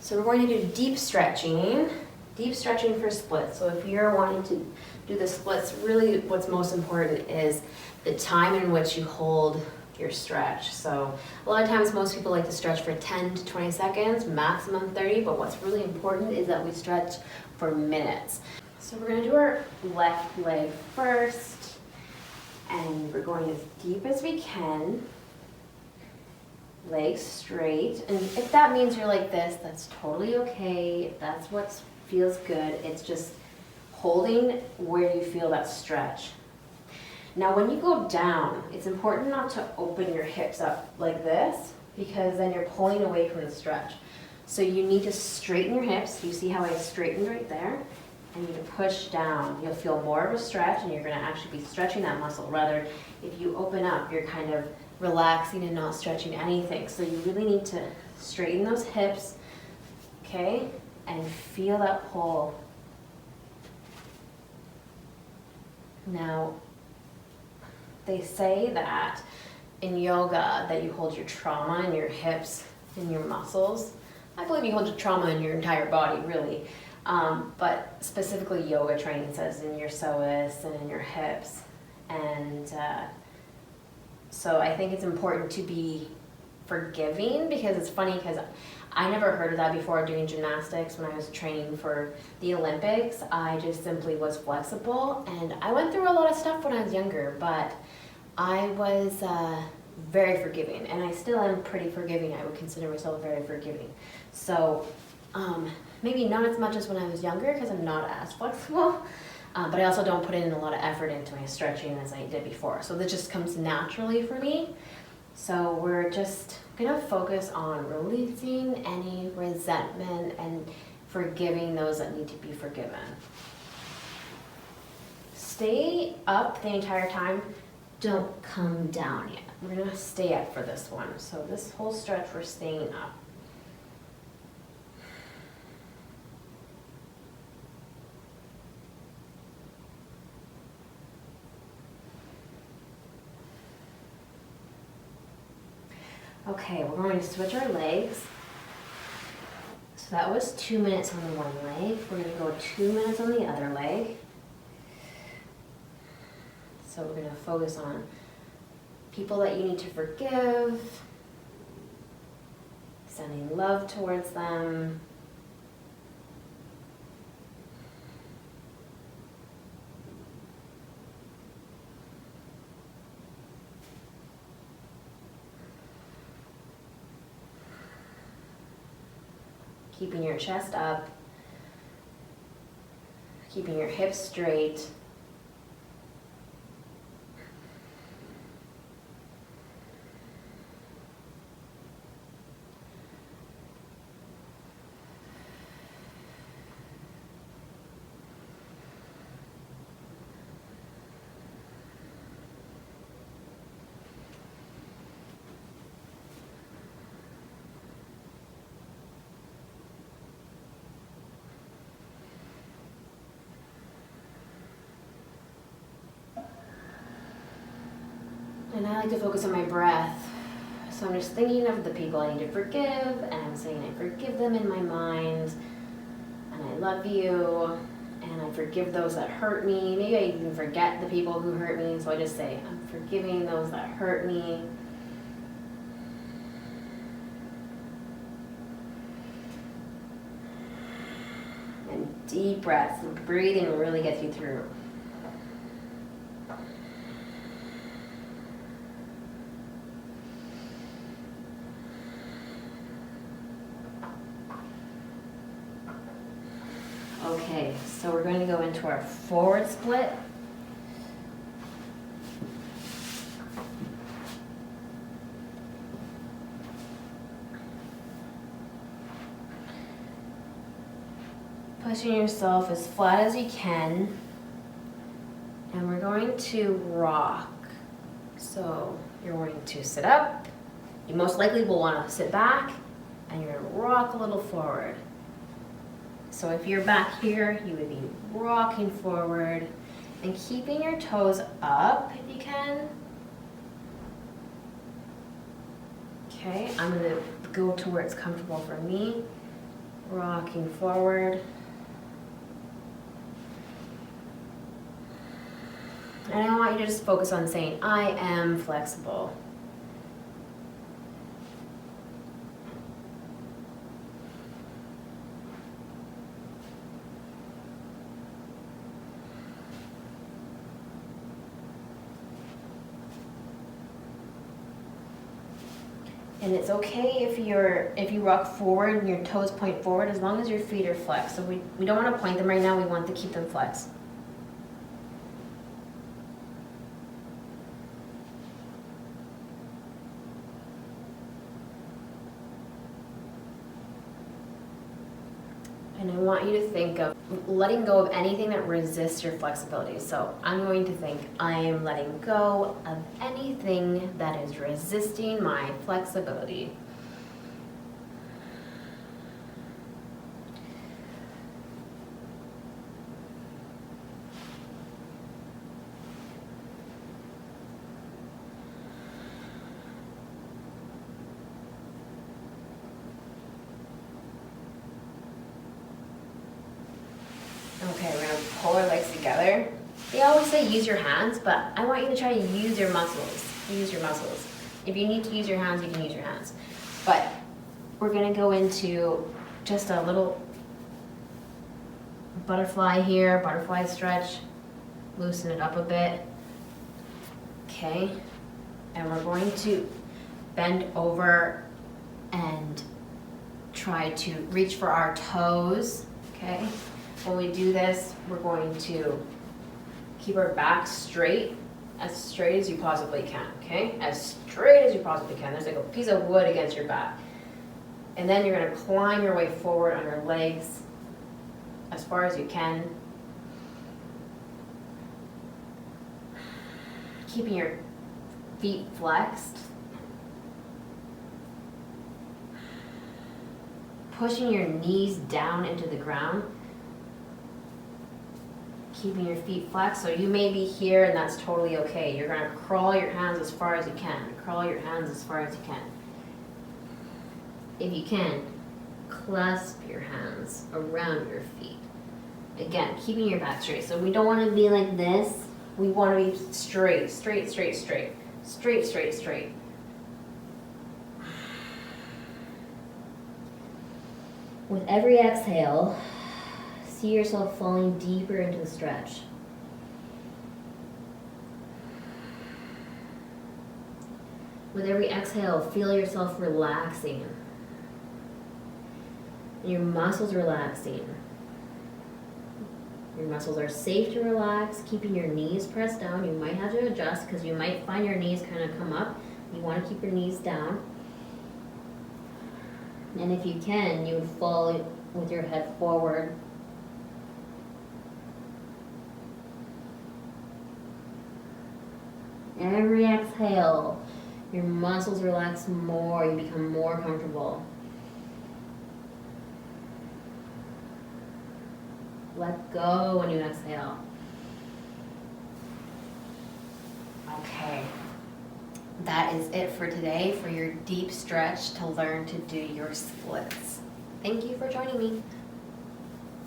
So we're going to do deep stretching for splits. So if you're wanting to do the splits, really what's most important is the time in which you hold your stretch. So a lot of times most people like to stretch for 10 to 20 seconds, maximum 30, but what's really important is that we stretch for minutes. So we're gonna do our left leg first, and we're going as deep as we can. Legs straight, and if that means you're like this, that's totally okay. If that's what feels good, it's just holding where you feel that stretch. Now when you go down, it's important not to open your hips up like this, because then you're pulling away from the stretch. So you need to straighten your hips. You see how I straightened right there? And you need to push down. You'll feel more of a stretch, and you're gonna actually be stretching that muscle. Rather, if you open up, you're kind of relaxing and not stretching anything. So you really need to straighten those hips, okay? And feel that pull. Now, they say that in yoga that you hold your trauma in your hips and your muscles. I believe you hold your trauma in your entire body, really. But specifically yoga training says in your psoas and in your hips. And so I think it's important to be forgiving, because it's funny because I never heard of that before doing gymnastics when I was training for the Olympics. I just simply was flexible, and I went through a lot of stuff when I was younger, but I was very forgiving, and I still am pretty forgiving. I would consider myself very forgiving. So maybe not as much as when I was younger, because I'm not as flexible. But I also don't put in a lot of effort into my stretching as I did before. So that just comes naturally for me. So we're just gonna focus on releasing any resentment and forgiving those that need to be forgiven. Stay up the entire time. Don't come down yet. We're gonna stay up for this one. So this whole stretch, we're staying up. Okay, we're going to switch our legs. So that was 2 minutes on the one leg. We're going to go 2 minutes on the other leg. So we're going to focus on people that you need to forgive, sending love towards them. Keeping your chest up, keeping your hips straight. And I like to focus on my breath. So I'm just thinking of the people I need to forgive, and I'm saying I forgive them in my mind, and I love you, and I forgive those that hurt me. Maybe I even forget the people who hurt me, so I just say, I'm forgiving those that hurt me. And deep breaths, and breathing really gets you through. Okay, so we're going to go into our forward split. Pushing yourself as flat as you can. And we're going to rock. So you're going to sit up. You most likely will want to sit back, and you're going to rock a little forward. So if you're back here, you would be rocking forward and keeping your toes up if you can. Okay, I'm gonna go to where it's comfortable for me. rocking forward. And I want you to just focus on saying, I am flexible. And it's okay if you rock forward and your toes point forward as long as your feet are flexed. So we don't want to point them right now, we want to keep them flexed. And I want you to think of letting go of anything that resists your flexibility. So I'm going to think, I am letting go of anything that is resisting my flexibility. Okay, we're gonna pull our legs together. They always say use your hands, but I want you to try to use your muscles. Use your muscles. If you need to use your hands, you can use your hands. But we're gonna go into just a little butterfly here, butterfly stretch. Loosen it up a bit. Okay, and we're going to bend over and try to reach for our toes, okay? When we do this, we're going to keep our back straight as you possibly can, okay? As straight as you possibly can. There's like a piece of wood against your back. And then you're gonna climb your way forward on your legs as far as you can. Keeping your feet flexed. Pushing your knees down into the ground. Keeping your feet flexed. So you may be here and that's totally okay. You're gonna crawl your hands as far as you can. Crawl your hands as far as you can. If you can, clasp your hands around your feet. Again, keeping your back straight. So we don't want to be like this. We want to be straight, straight, straight, straight. Straight, straight, straight. With every exhale, see yourself falling deeper into the stretch. With every exhale, feel yourself relaxing. Your muscles relaxing. Your muscles are safe to relax, keeping your knees pressed down. You might have to adjust because you might find your knees kind of come up. You want to keep your knees down. And if you can, you would fall with your head forward. Every exhale, your muscles relax more, you become more comfortable. Let go when you exhale. Okay. That is it for today for your deep stretch to learn to do your splits. Thank you for joining me.